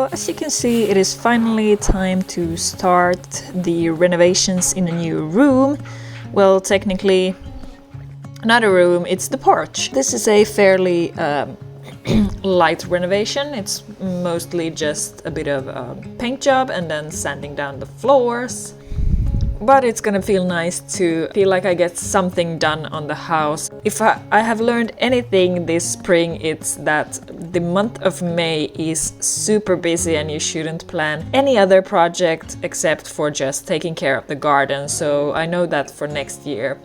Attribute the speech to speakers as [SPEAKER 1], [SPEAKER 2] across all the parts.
[SPEAKER 1] So as you can see, it is finally time to start the renovations in a new room. Well, technically not a room, it's the porch. This is a fairly light renovation. It's mostly just a bit of a paint job and then sanding down the floors. But it's gonna feel nice to feel like I get something done on the house. If I have learned anything this spring, it's that the month of May is super busy and you shouldn't plan any other project except for just taking care of the garden. So I know that for next year.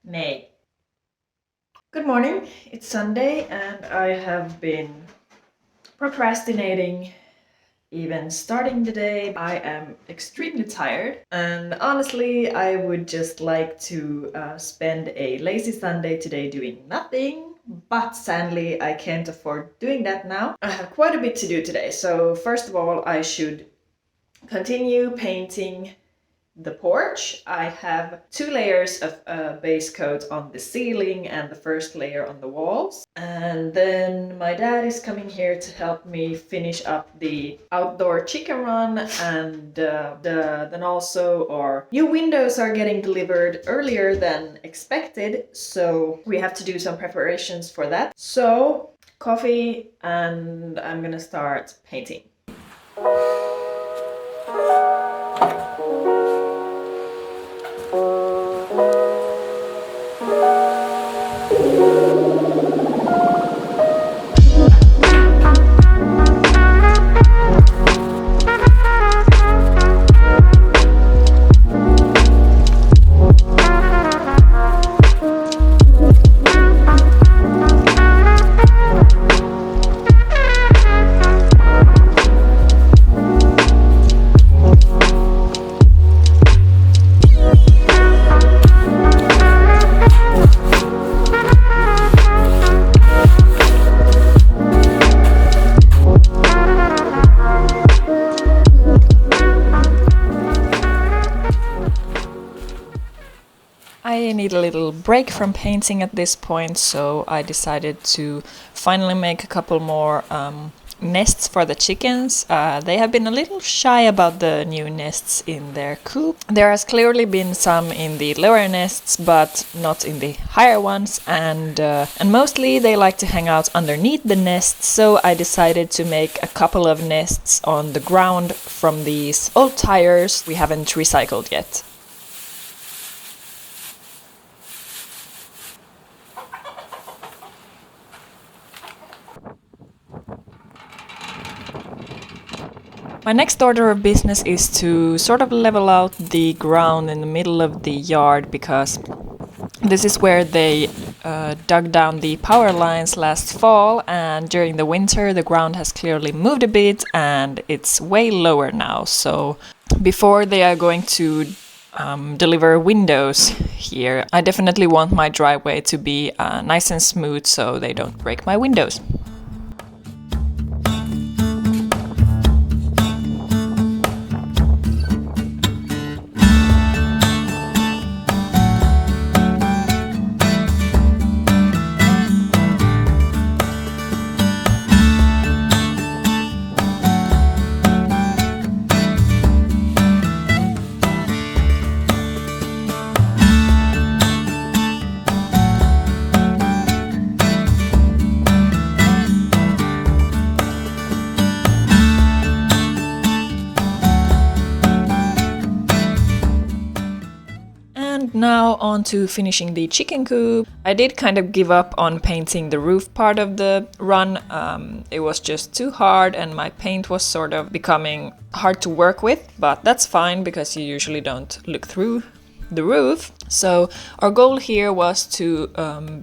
[SPEAKER 1] May. Good morning, it's Sunday and I have been procrastinating even starting the day. I am extremely tired and honestly I would just like to spend a lazy Sunday today doing nothing, but sadly I can't afford doing that now. I have quite a bit to do today, so first of all I should continue painting the porch. I have 2 layers of base coat on the ceiling and the first layer on the walls. And then my dad is coming here to help me finish up the outdoor chicken run, and then also our new windows are getting delivered earlier than expected, so we have to do some preparations for that. So coffee and I'm gonna start painting. I need a little break from painting at this point, so I decided to finally make a couple more nests for the chickens. They have been a little shy about the new nests in their coop. There has clearly been some in the lower nests, but not in the higher ones, and mostly they like to hang out underneath the nests, so I decided to make a couple of nests on the ground from these old tires we haven't recycled yet. My next order of business is to sort of level out the ground in the middle of the yard, because this is where they dug down the power lines last fall, and during the winter the ground has clearly moved a bit and it's way lower now. So before they are going to deliver windows here, I definitely want my driveway to be nice and smooth so they don't break my windows. now on to finishing the chicken coop. I did kind of give up on painting the roof part of the run. It was just too hard and my paint was sort of becoming hard to work with, but that's fine because you usually don't look through the roof. So our goal here was to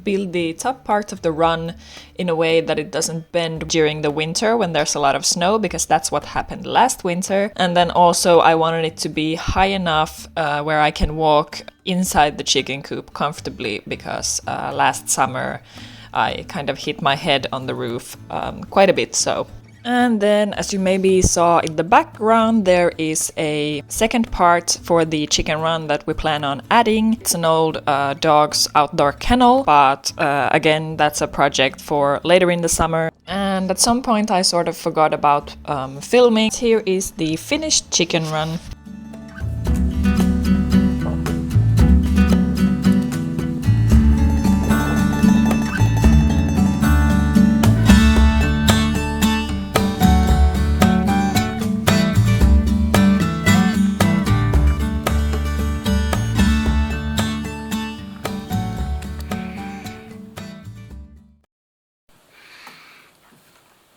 [SPEAKER 1] build the top part of the run in a way that it doesn't bend during the winter when there's a lot of snow, because that's what happened last winter. And then also I wanted it to be high enough where I can walk inside the chicken coop comfortably, because last summer I kind of hit my head on the roof quite a bit. And then, as you maybe saw in the background, there is a second part for the chicken run that we plan on adding. It's an old dog's outdoor kennel, but again, that's a project for later in the summer. And at some point I sort of forgot about filming. Here is the finished chicken run.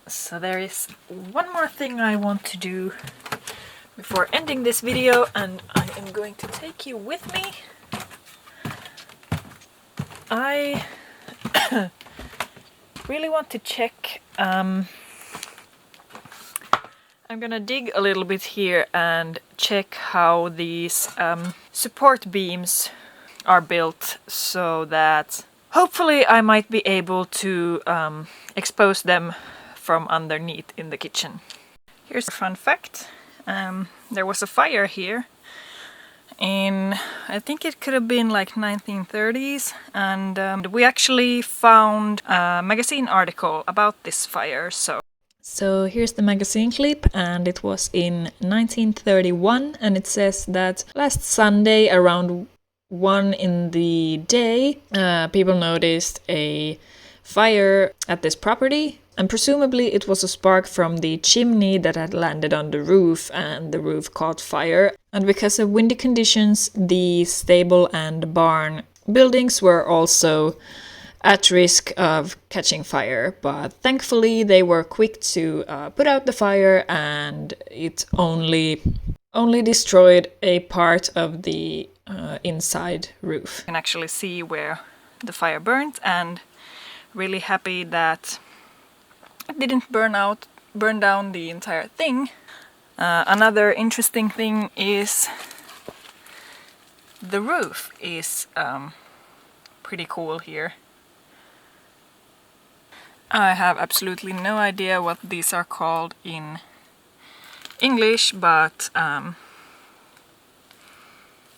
[SPEAKER 1] So there is one more thing I want to do before ending this video, and I am going to take you with me. I really want to check. I'm gonna dig a little bit here and check how these support beams are built, so that hopefully I might be able to expose them from underneath in the kitchen. Here's a fun fact. There was a fire here in, I think it could have been like 1930s, and we actually found a magazine article about this fire. So here's the magazine clip, and it was in 1931, and it says that last Sunday around 1 in the day, people noticed a fire at this property, and presumably it was a spark from the chimney that had landed on the roof, and the roof caught fire. And because of windy conditions, the stable and barn buildings were also at risk of catching fire, but thankfully they were quick to put out the fire, and it only destroyed a part of the inside roof. You can actually see where the fire burnt, and really happy that it didn't burn down the entire thing. Another interesting thing is the roof is pretty cool here. I have absolutely no idea what these are called in English, but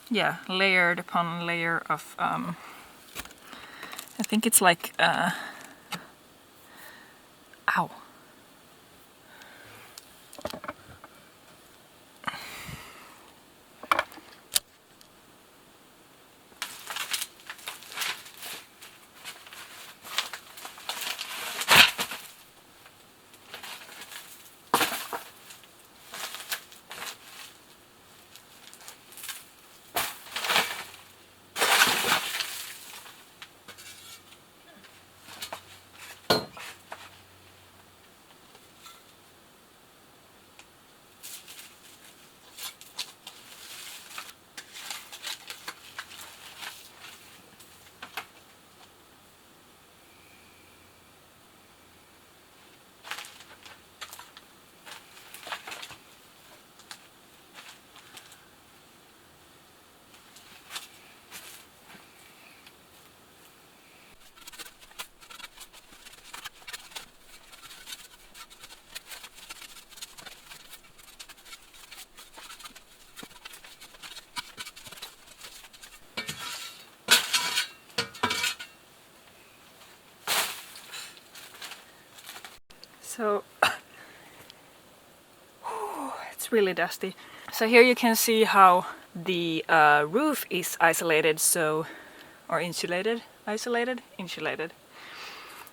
[SPEAKER 1] yeah, layered upon layer of I think it's like ow. So it's really dusty. So here you can see how the roof is isolated, or insulated.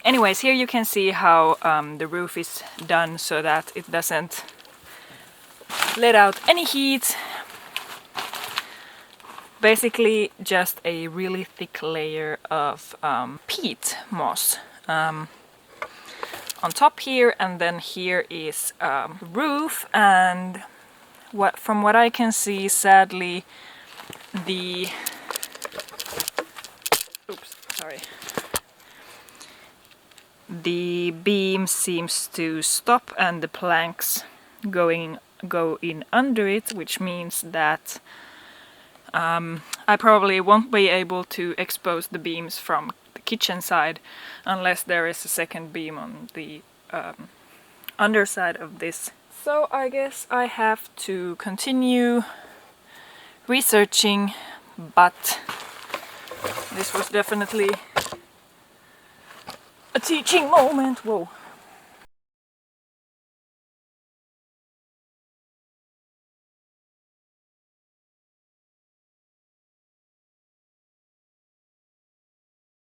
[SPEAKER 1] Anyways, here you can see how the roof is done so that it doesn't let out any heat.
[SPEAKER 2] basically just a really thick layer of peat moss on top here, and then here is roof, and from what I can see, sadly, the beam seems to stop and the planks go in under it, which means that I probably won't be able to expose the beams from the kitchen side unless there is a second beam on the underside of this. So I guess I have to continue researching, but this was definitely a teaching moment. Whoa.